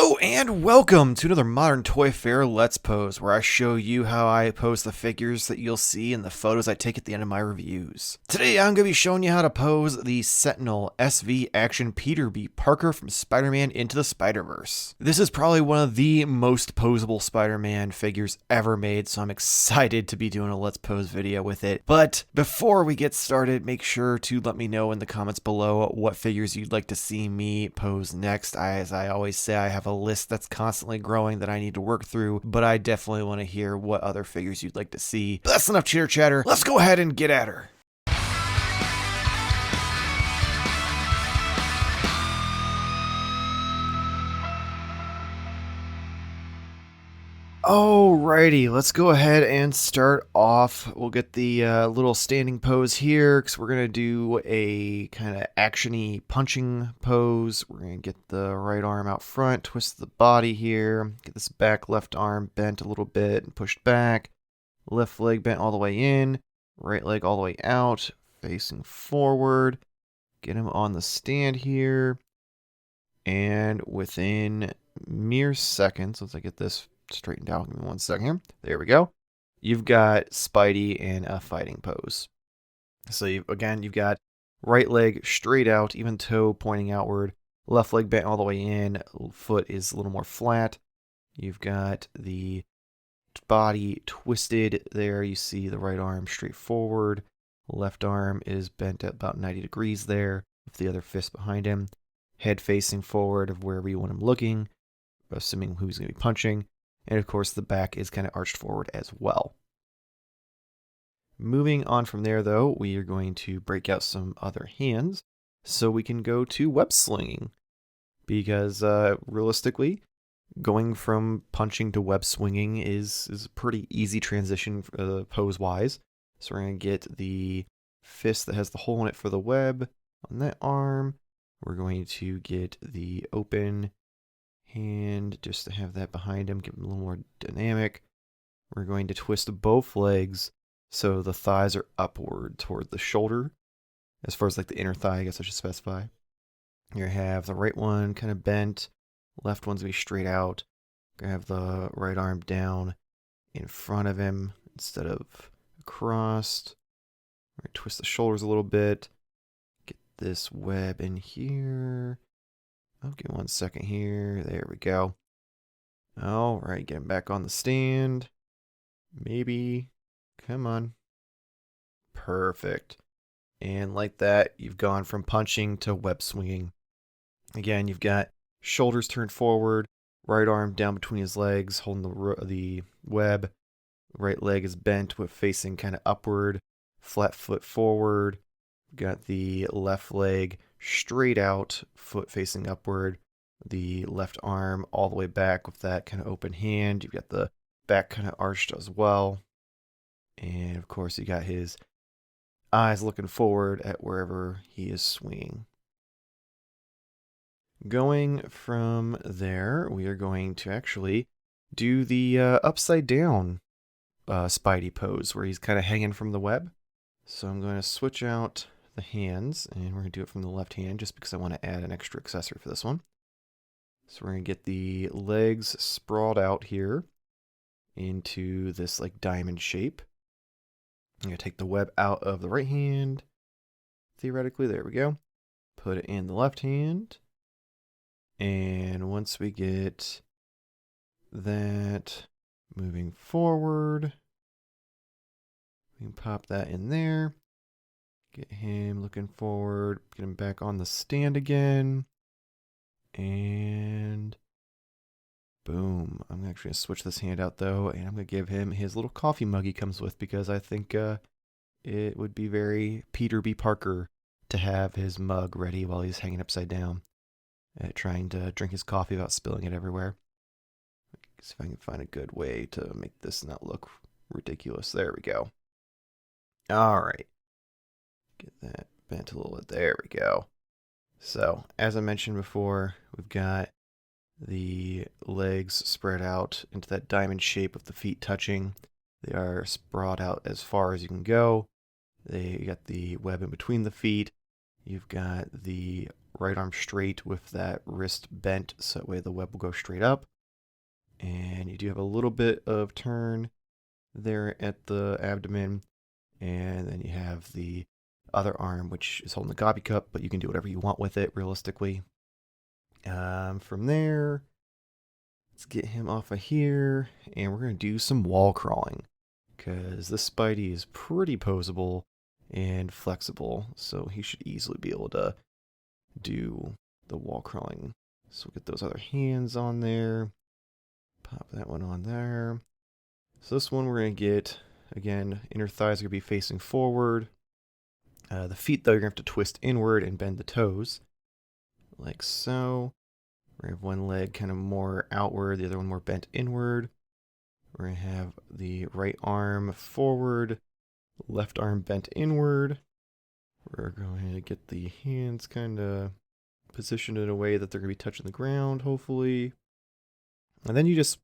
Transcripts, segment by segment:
Hello and welcome to another Modern Toy Fair Let's Pose, where I show you how I pose the figures that you'll see in the photos I take at the end of my reviews. Today I'm going to be showing you how to pose the Sentinel SV Action Peter B. Parker from Spider-Man Into the Spider-Verse. This is probably one of the most posable Spider-Man figures ever made, so I'm excited to be doing a Let's Pose video with it. But before we get started, make sure to let me know in the comments below what figures you'd like to see me pose next. As I always say, I have a list that's constantly growing that I need to work through, but I definitely want to hear what other figures you'd like to see. But that's enough chitter chatter. Let's go ahead and get at her. Alrighty, let's go ahead and start off. We'll get the little standing pose here because we're going to do a kind of action-y punching pose. We're going to get the right arm out front, twist the body here, get this back left arm bent a little bit and pushed back, left leg bent all the way in, right leg all the way out, facing forward. Get him on the stand here, and within mere seconds, once I get this straightened out, give me 1 second here. There we go. You've got Spidey in a fighting pose. So you've got right leg straight out, even toe pointing outward, left leg bent all the way in, foot is a little more flat. You've got the body twisted there. You see the right arm straight forward, left arm is bent at about 90 degrees there, with the other fist behind him, head facing forward of wherever you want him looking, assuming who he's going to be punching. And of course, the back is kind of arched forward as well. Moving on from there, though, we are going to break out some other hands so we can go to web slinging. Because realistically, going from punching to web swinging is a pretty easy transition pose-wise. So we're going to get the fist that has the hole in it for the web on that arm. We're going to get the open hand just to have that behind him, give him a little more dynamic. We're going to twist both legs so the thighs are upward toward the shoulder. As far as like the inner thigh, I guess I should specify. You have the right one kind of bent, left one's gonna be straight out. Gonna have the right arm down in front of him instead of across. We're gonna twist the shoulders a little bit. Get this web in here. Oh, give me 1 second here. There we go. All right, get him back on the stand. Maybe. Come on. Perfect. And like that, you've gone from punching to web swinging. Again, you've got shoulders turned forward, right arm down between his legs, holding the web. Right leg is bent with facing kind of upward, flat foot forward. Got the left leg straight out, foot facing upward, the left arm all the way back with that kind of open hand. You've got the back kind of arched as well. And of course, you got his eyes looking forward at wherever he is swinging. Going from there, we are going to actually do the upside down Spidey pose where he's kind of hanging from the web. So I'm going to switch out the hands, and we're going to do it from the left hand just because I want to add an extra accessory for this one. So we're going to get the legs sprawled out here into this like diamond shape. I'm going to take the web out of the right hand, theoretically, there we go. Put it in the left hand, and once we get that moving forward, we can pop that in there. Get him looking forward, get him back on the stand again, and boom. I'm actually going to switch this hand out though, and I'm going to give him his little coffee mug he comes with because I think it would be very Peter B. Parker to have his mug ready while he's hanging upside down, trying to drink his coffee without spilling it everywhere. See if I can find a good way to make this not look ridiculous. There we go. All right. Get that bent a little bit. There we go. So, as I mentioned before, we've got the legs spread out into that diamond shape with the feet touching. They are sprawled out as far as you can go. They got the web in between the feet. You've got the right arm straight with that wrist bent, so that way the web will go straight up. And you do have a little bit of turn there at the abdomen, and then you have the other arm, which is holding the coffee cup, but you can do whatever you want with it, realistically. From there, let's get him off of here, and we're going to do some wall crawling, because this Spidey is pretty posable and flexible, so he should easily be able to do the wall crawling. So we'll get those other hands on there, pop that one on there. So this one we're going to get, again, inner thighs are going to be facing forward. The feet, though, you're going to have to twist inward and bend the toes, like so. We're going to have one leg kind of more outward, the other one more bent inward. We're going to have the right arm forward, left arm bent inward. We're going to get the hands kind of positioned in a way that they're going to be touching the ground, hopefully. And then you just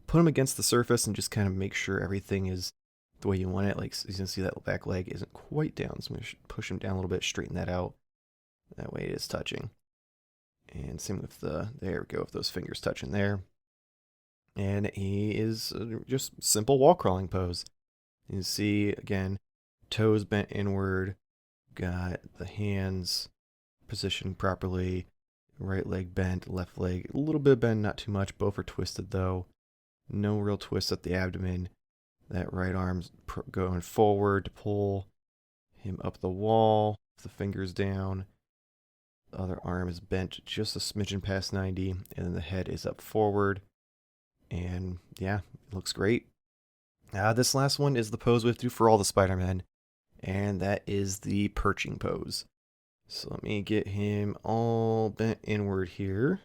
put them against the surface and just kind of make sure everything is the way you want it. Like, you can see that back leg isn't quite down, so I'm going to push him down a little bit, straighten that out. That way it is touching. And same with there we go, with those fingers touching there. And he is just simple wall crawling pose. You can see, again, toes bent inward, got the hands positioned properly, right leg bent, left leg a little bit bent, not too much. Both are twisted though. No real twist at the abdomen. That right arm's going forward to pull him up the wall, with the fingers down. The other arm is bent just a smidgen past 90, and then the head is up forward. And yeah, it looks great. This last one is the pose we have to do for all the Spider-Men, and that is the perching pose. So let me get him all bent inward here.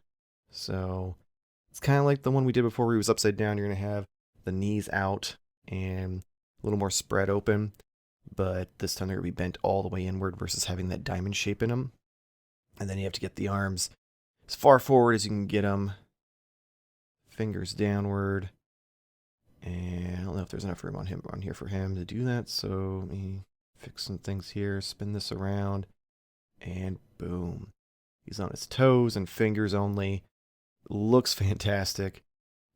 So it's kind of like the one we did before where he was upside down. You're going to have the knees out and a little more spread open, but this time they're going to be bent all the way inward versus having that diamond shape in them. And then you have to get the arms as far forward as you can get them, fingers downward. And I don't know if there's enough room on here for him to do that, so let me fix some things here, spin this around, and boom. He's on his toes and fingers only. Looks fantastic.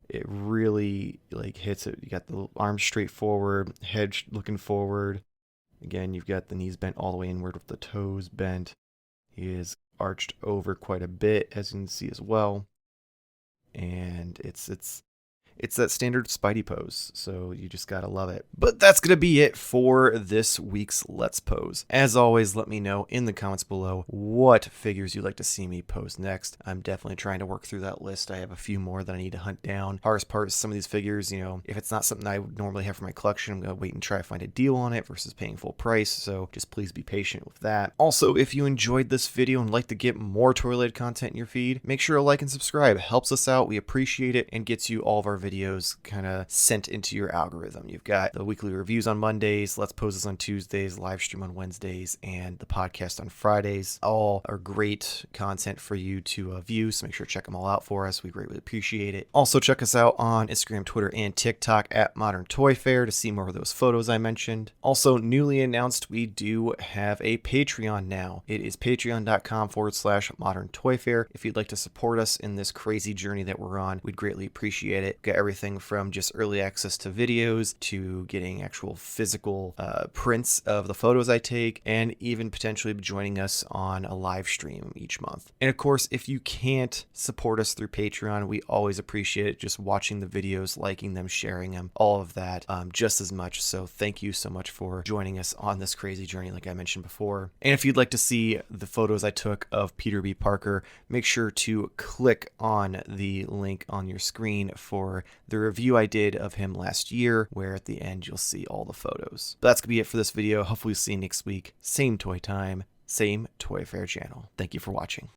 It really hits it. You got the arms straight forward, head looking forward. Again, you've got the knees bent all the way inward with the toes bent. He is arched over quite a bit, as you can see as well. And it's that standard Spidey pose, so you just gotta love it. But that's gonna be it for this week's Let's Pose. As always, let me know in the comments below what figures you'd like to see me pose next. I'm definitely trying to work through that list. I have a few more that I need to hunt down. Hardest part is some of these figures, if it's not something I would normally have for my collection, I'm gonna wait and try to find a deal on it versus paying full price, so just please be patient with that. Also, if you enjoyed this video and like to get more toy-related content in your feed, make sure to like and subscribe. It helps us out, we appreciate it, and gets you all of our videos kind of sent into your algorithm. You've got the weekly reviews on Mondays, Let's Poses on Tuesdays, live stream on Wednesdays, and the podcast on Fridays. All are great content for you to view, so make sure to check them all out for us. We greatly appreciate it. Also, check us out on Instagram, Twitter, and TikTok at Modern Toy Fair to see more of those photos I mentioned. Also, newly announced, we do have a Patreon now. It is patreon.com/Modern Toy Fair. If you'd like to support us in this crazy journey that we're on, we'd greatly appreciate it. Get everything from just early access to videos to getting actual physical prints of the photos I take, and even potentially joining us on a live stream each month. And of course, if you can't support us through Patreon, we always appreciate it just watching the videos, liking them, sharing them, all of that just as much. So thank you so much for joining us on this crazy journey like I mentioned before. And if you'd like to see the photos I took of Peter B. Parker, make sure to click on the link on your screen for the review I did of him last year, where at the end you'll see all the photos. But that's gonna be it for this video. Hopefully see you next week. Same toy time, same Toy Fair channel. Thank you for watching.